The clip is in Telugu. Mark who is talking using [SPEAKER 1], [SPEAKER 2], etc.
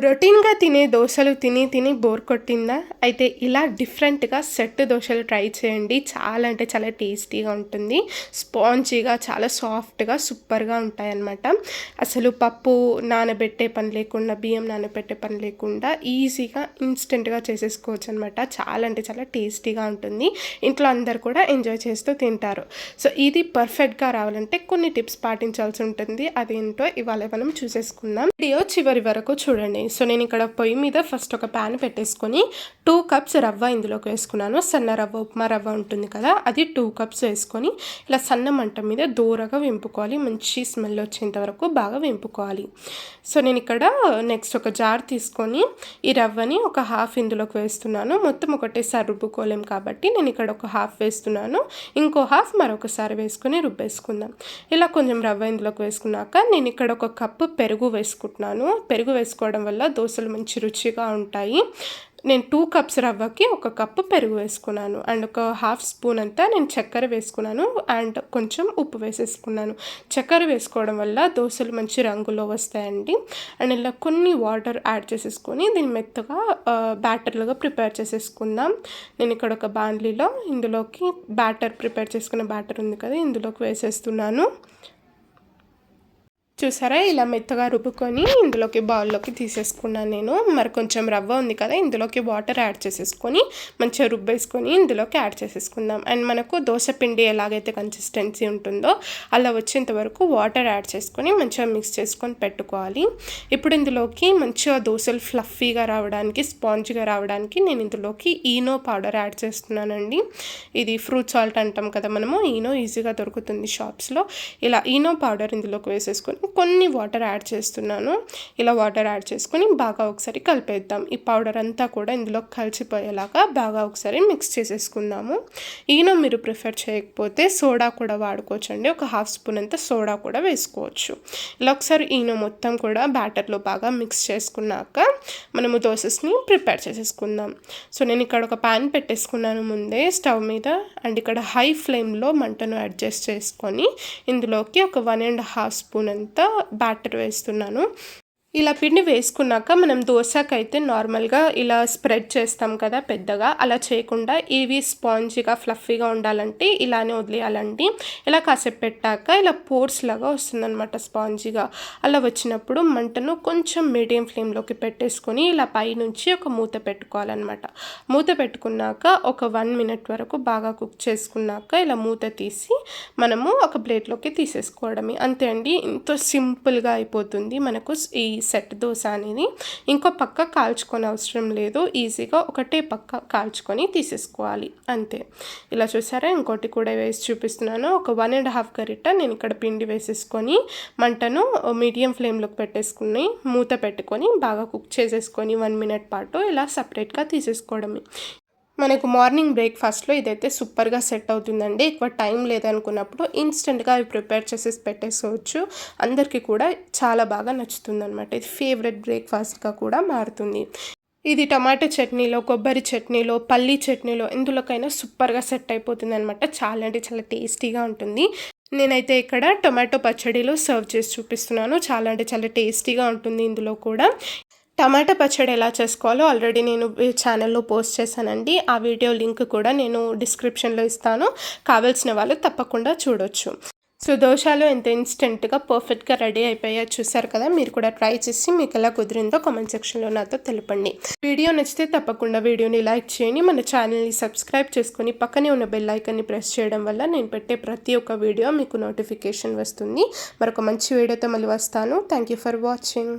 [SPEAKER 1] రొటీన్‌గా తినే దోసలు తిని తిని బోర్ కొట్టిందా? అయితే ఇలా డిఫరెంట్‌గా సెట్ దోసలు ట్రై చేయండి. చాలా అంటే చాలా టేస్టీగా ఉంటుంది. స్పాంజీగా చాలా సాఫ్ట్‌గా సూపర్‌గా ఉంటాయన్నమాట. అసలు పప్పు నానబెట్టే పని లేకుండా, బియ్యం నానబెట్టే పని లేకుండా ఈజీగా ఇన్‌స్టంట్‌గా చేసేసుకోవచ్చనమాట. చాలా అంటే చాలా టేస్టీగా ఉంటుంది. ఇంట్లో అందరూ కూడా ఎంజాయ్ చేస్తూ తింటారు. సో, ఇది పర్ఫెక్ట్‌గా రావాలంటే కొన్ని టిప్స్ పాటించాల్సి ఉంటుంది. అదేంటో ఇవాళ మనం చూసేసుకుందాం. వీడియో చివరి వరకు చూడండి. సో నేను ఇక్కడ పొయ్యి మీద ఫస్ట్ ఒక ప్యాన్ పెట్టేసుకొని 2 కప్స్ రవ్వ ఇందులోకి వేసుకున్నాను. సన్న రవ్వ, ఉప్మా రవ్వ ఉంటుంది కదా, అది 2 కప్స్ వేసుకొని ఇలా సన్న మంట మీద దూరగా వేంపుకోవాలి. మంచి స్మెల్ వచ్చేంత వరకు బాగా వేంపుకోవాలి. సో నేను ఇక్కడ నెక్స్ట్ ఒక జార్ తీసుకొని ఈ రవ్వని ఒక హాఫ్ ఇందులోకి వేస్తున్నాను. మొత్తం ఒకటేసారి రుబ్బుకోలేం కాబట్టి నేను ఇక్కడ ఒక హాఫ్ వేస్తున్నాను. ఇంకో హాఫ్ మరొకసారి వేసుకొని రుబ్బేసుకుందాం. ఇలా కొంచెం రవ్వ ఇందులోకి వేసుకున్నాక నేను ఇక్కడ ఒక కప్పు పెరుగు వేసుకుంటున్నాను. పెరుగు వేసుకోవడం వల్ల దోశలు మంచి రుచిగా ఉంటాయి. నేను 2 కప్స్ రవ్వకి ఒక కప్పు పెరుగు వేసుకున్నాను అండ్ ఒక హాఫ్ స్పూన్ అంతా నేను చక్కెర వేసుకున్నాను అండ్ కొంచెం ఉప్పు వేసేసుకున్నాను. చక్కెర వేసుకోవడం వల్ల దోశలు మంచి రంగులో వస్తాయండి. అండ్ ఇలా కొన్ని వాటర్ యాడ్ చేసేసుకొని దీన్ని మెత్తగా బ్యాటర్లుగా ప్రిపేర్ చేసేసుకుందాం. నేను ఇక్కడ ఒక బాండ్లీలో ఇందులోకి ప్రిపేర్ చేసుకున్న బ్యాటర్ ఉంది కదా, ఇందులోకి వేసేస్తున్నాను. చూసారా, ఇలా మెత్తగా రుబ్బుకొని ఇందులోకి బౌల్లోకి తీసేసుకున్నాను నేను. మరి కొంచెం రవ్వ ఉంది కదా, ఇందులోకి వాటర్ యాడ్ చేసేసుకొని మంచిగా రుబ్బేసుకొని ఇందులోకి యాడ్ చేసేసుకుందాం. అండ్ మనకు దోశ పిండి ఎలాగైతే కన్సిస్టెన్సీ ఉంటుందో అలా వచ్చేంత వరకు వాటర్ యాడ్ చేసుకొని మంచిగా మిక్స్ చేసుకొని పెట్టుకోవాలి. ఇప్పుడు ఇందులోకి మంచిగా దోశలు ఫ్లఫీగా రావడానికి, స్పాంజ్గా రావడానికి నేను ఇందులోకి ఈనో పౌడర్ యాడ్ చేస్తున్నానండి. ఇది ఫ్రూట్ సాల్ట్ అంటాం కదా మనము, ఈనో ఈజీగా దొరుకుతుంది షాప్స్లో. ఇలా ఈనో పౌడర్ ఇందులోకి వేసేసుకొని కొన్ని వాటర్ యాడ్ చేస్తున్నాను. ఇలా వాటర్ యాడ్ చేసుకొని బాగా ఒకసారి కలిపేద్దాం. ఈ పౌడర్ అంతా కూడా ఇందులో కలిసిపోయేలాగా బాగా ఒకసారి మిక్స్ చేసేసుకుందాము. ఈనో మీరు ప్రిఫర్ చేయకపోతే సోడా కూడా వాడుకోవచ్చు అండి. ఒక హాఫ్ స్పూన్ అంత సోడా కూడా వేసుకోవచ్చు. ఇలా ఒకసారి ఈనో మొత్తం కూడా బ్యాటర్లో బాగా మిక్స్ చేసుకున్నాక మనము దోసెస్ని ప్రిపేర్ చేసేసుకుందాం. సో నేను ఇక్కడ ఒక ప్యాన్ పెట్టేసుకున్నాను ముందే స్టవ్ మీద అండ్ ఇక్కడ హై ఫ్లేమ్లో మంటను అడ్జస్ట్ చేసుకొని ఇందులోకి ఒక 1.5 స్పూన్ అంత బ్యాటర్ వేస్తున్నాను. ఇలా పిండి వేసుకున్నాక మనం దోశకైతే నార్మల్గా ఇలా స్ప్రెడ్ చేస్తాం కదా పెద్దగా, అలా చేయకుండా ఇవి స్పాంజీగా ఫ్లఫీగా ఉండాలంటే ఇలానే వదిలేయాలండి. ఇలా కాసేపు పెట్టాక ఇలా పోర్స్ లాగా వస్తుందన్నమాట స్పాంజీగా. అలా వచ్చినప్పుడు మంటను కొంచెం మీడియం ఫ్లేమ్లోకి పెట్టేసుకొని ఇలా పైనుంచి ఒక మూత పెట్టుకోవాలన్నమాట. మూత పెట్టుకున్నాక ఒక 1 మినిట్ వరకు బాగా కుక్ చేసుకున్నాక ఇలా మూత తీసి మనము ఒక ప్లేట్లోకి తీసేసుకోవడమే. అంతే అండి, ఎంతో సింపుల్గా అయిపోతుంది మనకు ఈ సెట్ దోశ అనేది. ఇంకో పక్క కాల్చుకొని అవసరం లేదు, ఈజీగా ఒకటే పక్క కాల్చుకొని తీసేసుకోవాలి అంతే. ఇలా చూసారా, ఇంకోటి కూడా వేసి చూపిస్తున్నాను. ఒక 1.5 గరిట నేను ఇక్కడ పిండి వేసేసుకొని మంటను మీడియం ఫ్లేమ్లోకి పెట్టేసుకుని మూత పెట్టుకొని బాగా కుక్ చేసేసుకొని 1 మినిట్ పాటు ఇలా సపరేట్గా తీసేసుకోవడమే. మనకు మార్నింగ్ బ్రేక్ఫాస్ట్లో ఇదైతే సూపర్గా సెట్ అవుతుందండి. ఎక్కువ టైం లేదనుకున్నప్పుడు ఇన్స్టెంట్గా అవి ప్రిపేర్ చేసేసి పెట్టేసుకోవచ్చు. అందరికీ కూడా చాలా బాగా నచ్చుతుంది అనమాట. ఇది ఫేవరెట్ బ్రేక్ఫాస్ట్గా కూడా మారుతుంది. ఇది టమాటో చట్నీలో, కొబ్బరి చట్నీలో, పల్లీ చట్నీలో ఎందులోకైనా సూపర్గా సెట్ అయిపోతుంది అనమాట. చాలా అంటే చాలా టేస్టీగా ఉంటుంది. నేనైతే ఇక్కడ టొమాటో పచ్చడిలో సర్వ్ చేసి చూపిస్తున్నాను. చాలా అంటే చాలా టేస్టీగా ఉంటుంది. ఇందులో కూడా టమాటా పచ్చడి ఎలా చేసుకోవాలో ఆల్రెడీ నేను ఛానల్లో పోస్ట్ చేశానండి. ఆ వీడియో లింక్ కూడా నేను డిస్క్రిప్షన్లో ఇస్తాను. కావాల్సిన వాళ్ళు తప్పకుండా చూడొచ్చు. సో దోశలు ఎంత ఇన్స్టెంట్గా పర్ఫెక్ట్గా రెడీ అయిపోయాయో చూసారు కదా. మీరు కూడా ట్రై చేసి మీకు ఎలా కుదిరిందో కామెంట్ సెక్షన్లో నాతో తెలపండి. వీడియో నచ్చితే తప్పకుండా వీడియోని లైక్ చేయండి. మన ఛానల్ని సబ్స్క్రైబ్ చేసుకొని పక్కనే ఉన్న బెల్ ఐకాన్ని ప్రెస్ చేయడం వల్ల నేను పెట్టే ప్రతి ఒక్క వీడియో మీకు నోటిఫికేషన్ వస్తుంది. మరొక మంచి వీడియోతో మళ్ళీ వస్తాను. Thank you for watching.